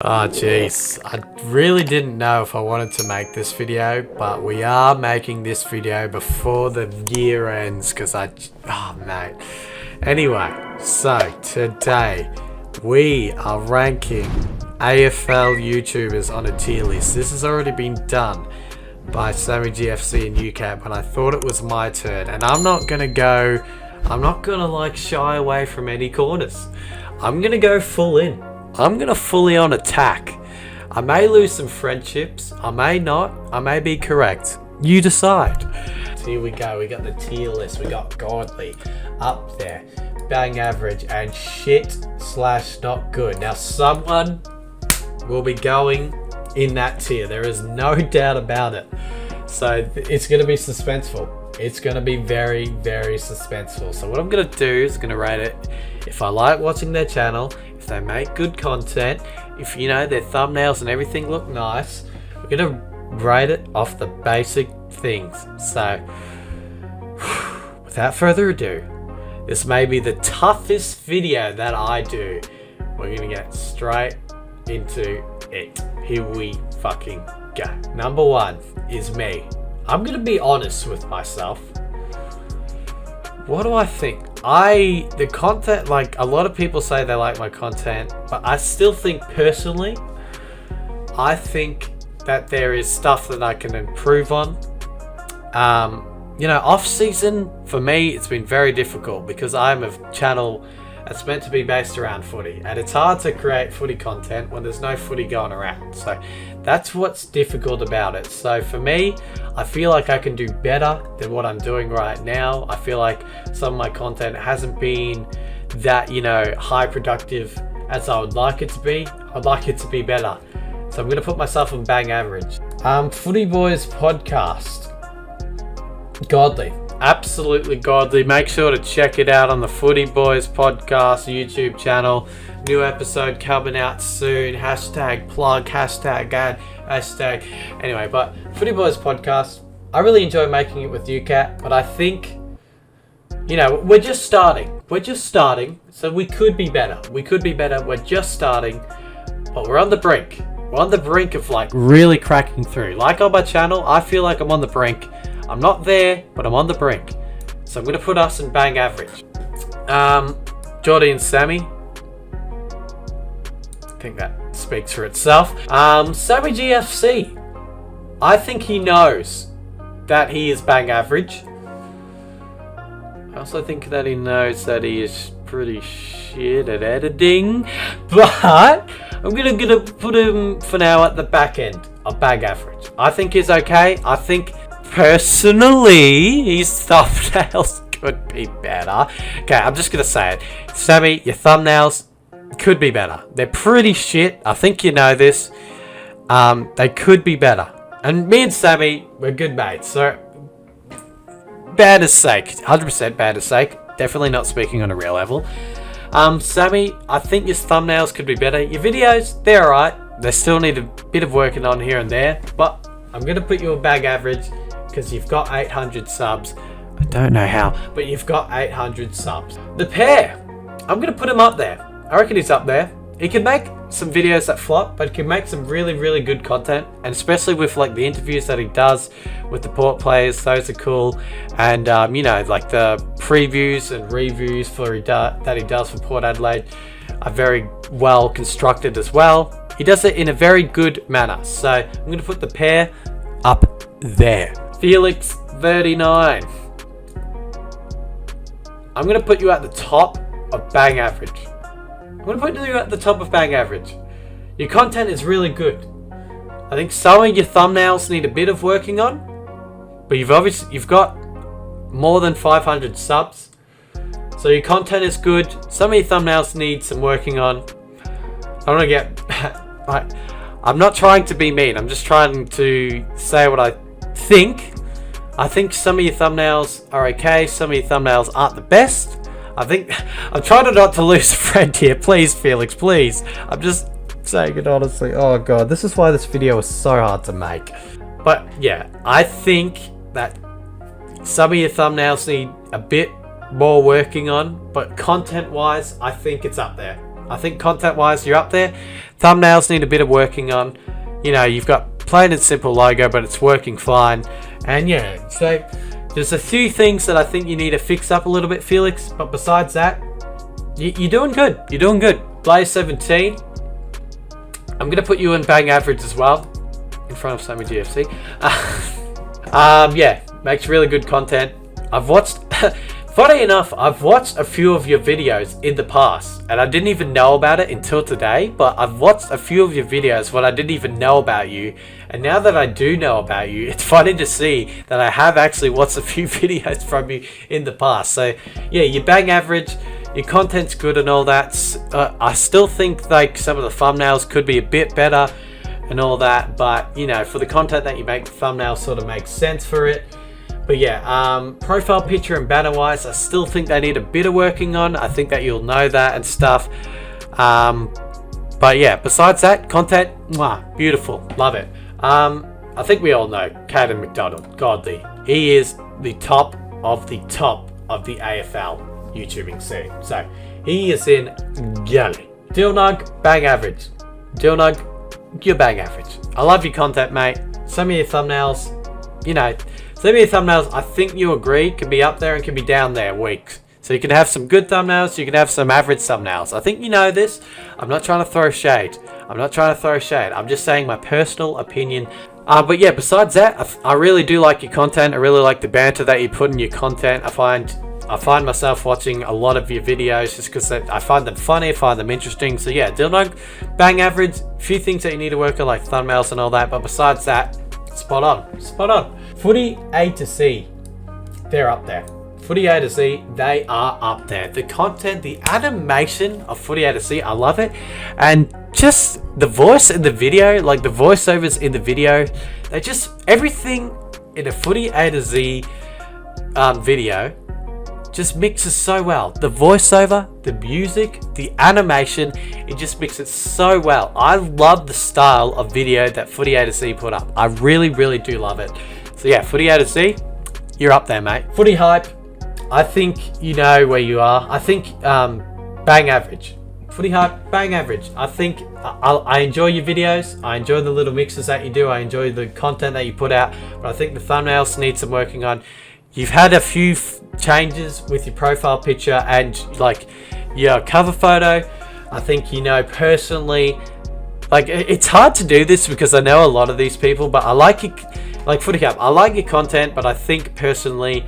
Oh jeez, I really didn't know if I wanted to make this video, but we are making this video before the year ends because oh mate. Anyway, so today we are ranking AFL YouTubers on a tier list. This has already been done by Sammy GFC and UCAP, but I thought it was my turn, and I'm not gonna like shy away from any corners. I'm gonna go full in. I'm gonna fully on attack. I may lose some friendships, I may not, I may be correct. You decide. So here we go, we got the tier list. We got godly up there, bang average, and shit/not good. Now someone will be going in that tier. There is no doubt about it. So it's gonna be suspenseful. It's gonna be very, very suspenseful. So what I'm gonna do is gonna rate it. If I like watching their channel, if they make good content, if you know their thumbnails and everything look nice, we're gonna rate it off the basic things. So without further ado, this may be the toughest video that I do. We're gonna get straight into it. Here we fucking go. Number one is me. I'm gonna be honest with myself. What do I think? The content, like a lot of people say they like my content, but I still think personally, I think that there is stuff that I can improve on. You know, off season for me, it's been very difficult because I'm a channel that's meant to be based around footy, and it's hard to create footy content when there's no footy going around. So that's what's difficult about it. So for me, I feel like I can do better than what I'm doing right now. I feel like some of my content hasn't been that, you know, high productive as I would like it to be. I'd like it to be better. So I'm gonna put myself on bang average. Footy Boys podcast. Godly. Absolutely godly. Make sure to check it out on the Footy Boys podcast YouTube channel. New episode coming out soon. Hashtag plug, hashtag ad, hashtag. Anyway, but Footy Boys podcast, I really enjoy making it with you, Kat, but I think, you know, we're just starting. So we could be better. We're just starting, but we're on the brink. We're on the brink of like really cracking through. Like on my channel, I feel like I'm on the brink. I'm not there, but I'm on the brink. So I'm going to put us in bang average. Jordy and Sammy. I think that speaks for itself. Sammy GFC. I think he knows that he is bang average. I also think that he knows that he is pretty shit at editing. But I'm going to put him for now at the back end of bang average. I think he's okay. I think personally, his thumbnails could be better. Okay, I'm just going to say it. Sammy, your thumbnails could be better. They're pretty shit. I think you know this. They could be better. And me and Sammy, we're good mates. So, bad as sake. 100% bad as sake. Definitely not speaking on a real level. Sammy, I think your thumbnails could be better. Your videos, they're alright. They still need a bit of working on here and there. But I'm going to put you a bang average, because you've got 800 subs. I don't know how, but you've got 800 subs. The pair, I'm going to put him up there. I reckon he's up there. He can make some videos that flop, but he can make some really, really good content. And especially with like the interviews that he does with the Port players, those are cool. And, you know, like the previews and reviews that he does for Port Adelaide are very well constructed as well. He does it in a very good manner. So I'm going to put the pair up there. Felix 39. I'm going to put you at the top of bang average. I'm going to put you at the top of bang average. Your content is really good. I think some of your thumbnails need a bit of working on, but you've got more than 500 subs. So your content is good. Some of your thumbnails need some working on. I want to get I'm not trying to be mean. I'm just trying to say what I think. I think some of your thumbnails are okay. Some of your thumbnails aren't the best. I'm trying not to lose a friend here. Please, Felix, please. I'm just saying it honestly. Oh god, this is why this video is so hard to make. But yeah, I think that some of your thumbnails need a bit more working on, but content wise, I think it's up there. I think content-wise, you're up there. Thumbnails need a bit of working on. You know, you've got plain and simple logo, but it's working fine. And yeah, so there's a few things that I think you need to fix up a little bit, Felix. But besides that, you're doing good. You're doing good. Blaze 17. I'm gonna put you in bang average as well, in front of Sammy GFC. Yeah, makes really good content. I've watched. Funny enough, I've watched a few of your videos in the past, and I didn't even know about it until today, but I've watched a few of your videos when I didn't even know about you, and now that I do know about you, it's funny to see that I have actually watched a few videos from you in the past. So yeah, you bang average, your content's good and all that. I still think like some of the thumbnails could be a bit better and all that, but you know, for the content that you make, the thumbnail sort of makes sense for it. But yeah, profile picture and banner wise, I still think they need a bit of working on. I think that you'll know that and stuff. But yeah, besides that, content, mwah, beautiful, love it. I think we all know Caden McDonald, godly. He is the top of the AFL YouTubing scene. So he is in galley. Dilnug, bang average. Dilnug, you're bang average. I love your content, mate. Some of your thumbnails, you know, some of your thumbnails, I think you agree, can be up there and can be down there weeks. So you can have some good thumbnails, you can have some average thumbnails. I think you know this. I'm not trying to throw shade. I'm just saying my personal opinion. But yeah, besides that, I really do like your content. I really like the banter that you put in your content. I find myself watching a lot of your videos just because I find them funny, I find them interesting. So yeah, Dilnog, bang average. A few things that you need to work on, like thumbnails and all that. But besides that, spot on. Footy A to Z, they're up there. Footy A to Z, they are up there. The content, the animation of Footy A to Z, I love it. And just the voice in the video, like the voiceovers in the video, they just, everything in a Footy A to Z video just mixes so well. The voiceover, the music, the animation, it just mixes so well. I love the style of video that Footy A to Z put up. I really, really do love it. So yeah, Footy A to Z, you're up there, mate. Footy hype, I think you know where you are. I think bang average. Footy hype, bang average. I think I enjoy your videos. I enjoy the little mixes that you do. I enjoy the content that you put out. But I think the thumbnails need some working on. You've had a few changes with your profile picture and like your cover photo. I think you know personally, like it's hard to do this because I know a lot of these people, but I like it. Like Footy Cup, I like your content, but I think personally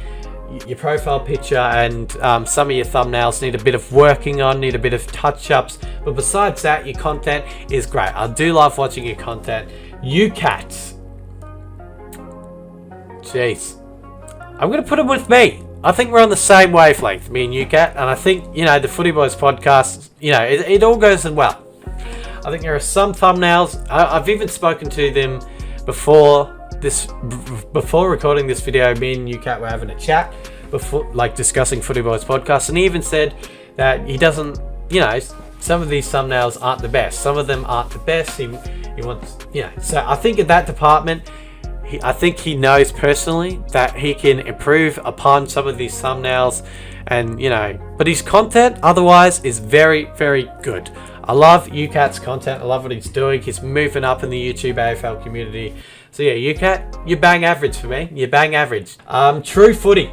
your profile picture and some of your thumbnails need a bit of working on, need a bit of touch-ups. But besides that, your content is great. I do love watching your content. You cats. Jeez. I'm going to put them with me. I think we're on the same wavelength, me and you, Cat. And I think, you know, the Footy Boys podcast, you know, it all goes in well. I think there are some thumbnails. I've even spoken to them before recording this video. Me and you, Cat, were having a chat before, like discussing Footy Boys podcast. And he even said that he doesn't, you know, some of these thumbnails aren't the best. Some of them aren't the best. He wants, you know. So I think in that department, I think he knows personally that he can improve upon some of these thumbnails, and you know, but his content otherwise is very, very good. I love UCat's content. I love what he's doing. He's moving up in the YouTube AFL community. So yeah, UCat, you bang average for me. You bang average. True Footy.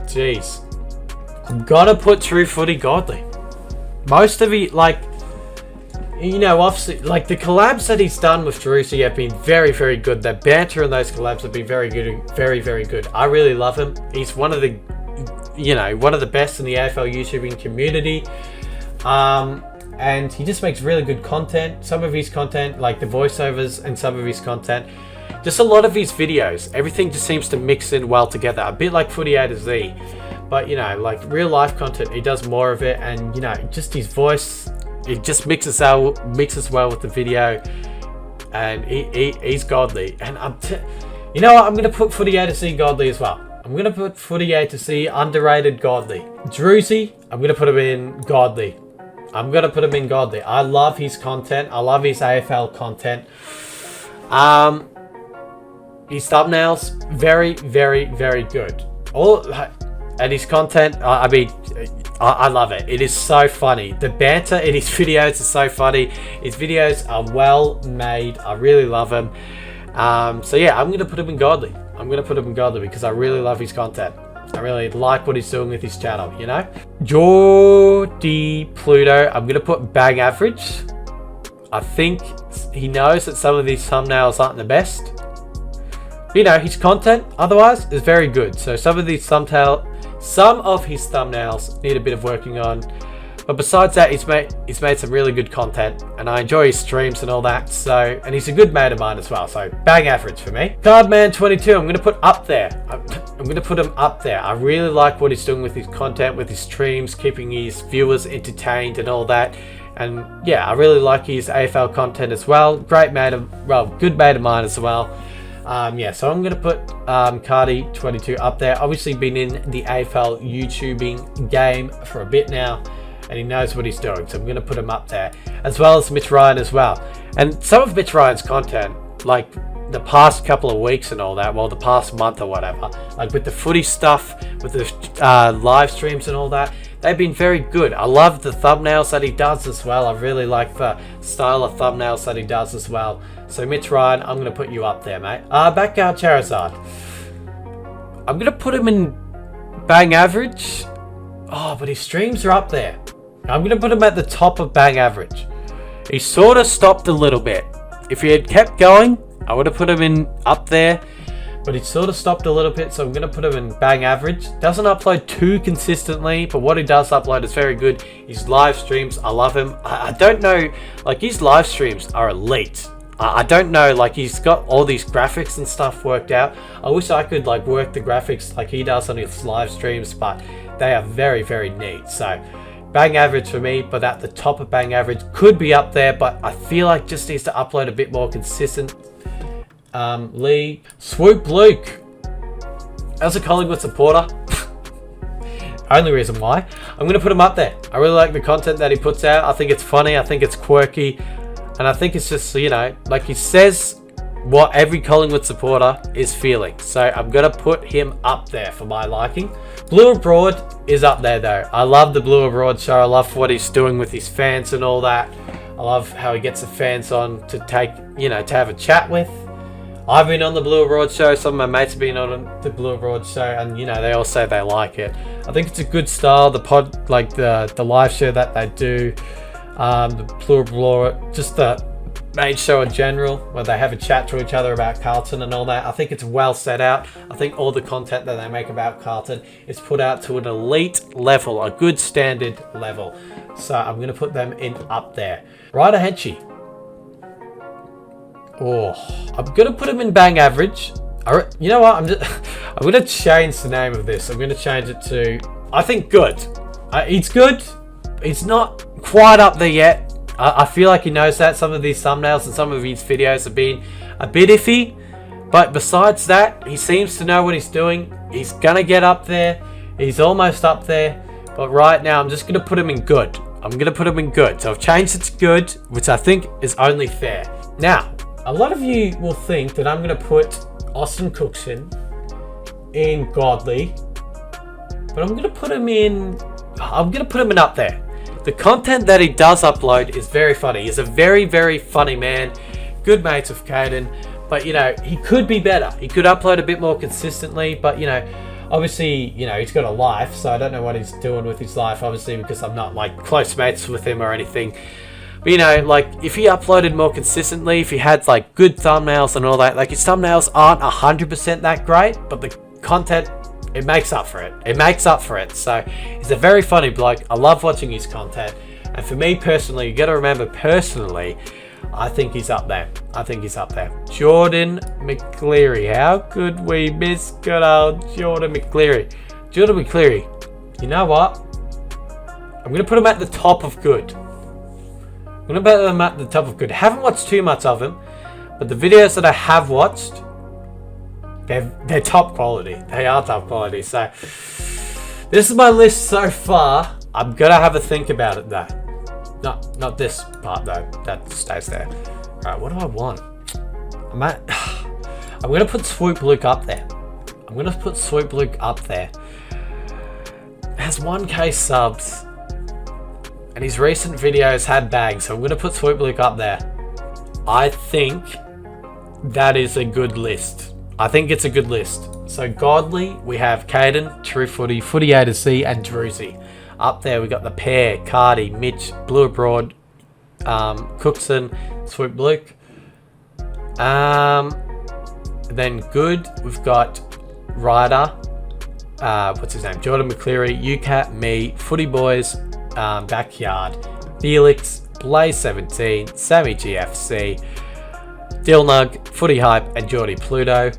Jeez, I'm gonna put True Footy godly. Most of it, like, you know, obviously, like the collabs that he's done with Jerusi have been very, very good. The banter in those collabs have been very good, very, very good. I really love him. He's one of the, you know, one of the best in the AFL YouTubing community. And he just makes really good content. Some of his content, like the voiceovers and some of his content, just a lot of his videos, everything just seems to mix in well together. A bit like Footy A to Z. But, you know, like real life content, he does more of it. And, you know, just his voice, it just mixes well with the video, and he's godly. And you know what? I'm gonna put Footy A to Z godly as well. I'm gonna put Footy A to Z underrated godly. Druzy, I'm gonna put him in godly. I love his content. I love his AFL content. His thumbnails, very, very, very good. And his content, I mean, I love it. It is so funny. The banter in his videos is so funny. His videos are well made. I really love him. So yeah, I'm going to put him in Godly. I'm going to put him in Godly because I really love his content. I really like what he's doing with his channel, you know? Geordie Pluto, I'm going to put bang average. I think he knows that some of these thumbnails aren't the best. You know, his content otherwise is very good. So some of his thumbnails need a bit of working on. But besides that, he's made some really good content, and I enjoy his streams and all that. So, and he's a good mate of mine as well. So bang average for me. Cardman22, I'm going to put up there. I'm going to put him up there. I really like what he's doing with his content, with his streams, keeping his viewers entertained and all that. And yeah, I really like his AFL content as well. Good mate of mine as well. Yeah, so I'm going to put Cardi22 up there. Obviously been in the AFL YouTubing game for a bit now, and he knows what he's doing, so I'm going to put him up there, as well as Mitch Ryan as well. And some of Mitch Ryan's content, like the past couple of weeks and all that, well, the past month or whatever, like with the footy stuff, with the live streams and all that, they've been very good. I love the thumbnails that he does as well. I really like the style of thumbnails that he does as well. So Mitch Ryan, I'm going to put you up there, mate. Backyard Charizard. I'm going to put him in bang average. Oh, but his streams are up there. I'm going to put him at the top of bang average. He sort of stopped a little bit. If he had kept going, I would have put him in up there. But he sort of stopped a little bit, so I'm going to put him in bang average. Doesn't upload too consistently, but what he does upload is very good. His live streams, I love him. I don't know, like his live streams are elite. I don't know, like he's got all these graphics and stuff worked out. I wish I could like work the graphics like he does on his live streams, but they are very, very neat. So bang average for me, but at the top of bang average. Could be up there, but I feel like just needs to upload a bit more consistent. Lee Swoop Luke, as a Collingwood supporter, only reason why I'm going to put him up there. I really like the content that he puts out. I think it's funny, I think it's quirky, and I think it's just, you know, like he says what every Collingwood supporter is feeling. So I'm going to put him up there for my liking. Blue Abroad is up there though. I love the Blue Abroad show. I love what he's doing with his fans and all that. I love how he gets the fans on to take, you know, to have a chat with. I've been on the Blue Abroad show. Some of my mates have been on the Blue Abroad show, and you know they all say they like it. I think it's a good style. The pod, like the live show that they do, the Blue Abroad, just the main show in general, where they have a chat to each other about Carlton and all that. I think it's well set out. I think all the content that they make about Carlton is put out to an elite level, a good standard level. So I'm going to put them in up there. Ryder Henchy. Oh, I'm going to put him in bang average. You know what? I'm going to change the name of this. I'm going to change it to, I think, good. He's good. He's not quite up there yet. I feel like he knows that. Some of these thumbnails and some of his videos have been a bit iffy. But besides that, he seems to know what he's doing. He's going to get up there. He's almost up there. But right now, I'm just going to put him in good. I'm going to put him in good. So I've changed it to good, which I think is only fair. Now, a lot of you will think that I'm going to put Austin Cookson in Godly, but I'm going to put him in up there. The content that he does upload is very funny. He's a very, very funny man. Good mates with Caden, but you know, he could be better. He could upload a bit more consistently, but you know, obviously, you know, he's got a life, so I don't know what he's doing with his life, obviously, because I'm not like close mates with him or anything. But you know, like if he uploaded more consistently, if he had like good thumbnails and all that, like his thumbnails aren't 100% that great, but the content, it makes up for it. It makes up for it. So he's a very funny bloke. I love watching his content. And for me personally, you got to remember personally, I think he's up there. I think he's up there. Jordan McCleary. How could we miss good old Jordan McCleary? Jordan McCleary. You know what? I'm going to put him at the top of good. I'm going to put him at the top of good. Haven't watched too much of him, but the videos that I have watched, they're top quality. They are top quality. So this is my list so far. I'm going to have a think about it though. Not this part though. That stays there. Alright, what do I want? I'm going to put Swoop Luke up there. I'm going to put Swoop Luke up there. has 1k subs. And his recent videos had bangs, so I'm going to put Sweet Luke up there. I think that is a good list. I think it's a good list. So Godly, we have Caden, True Footy, Footy A to C, and Druzy. Up there we got the pair, Cardi, Mitch, Blue Abroad, Cookson, Swoop Luke. Then good, we've got Ryder, what's his name? Jordan McCleary, UCAT, me, Footy Boys, Backyard, Felix, Blaze17, Sammy GFC, Dilnug, Footy Hype, and Geordie Pluto.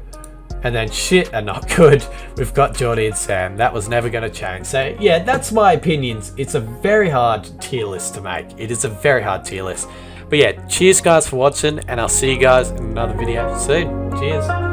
And then shit and not good, we've got Geordie and Sam. That was never going to change. So yeah, that's my opinions. It's a very hard tier list to make. It is a very hard tier list. But yeah, cheers guys for watching, and I'll see you guys in another video soon. Cheers.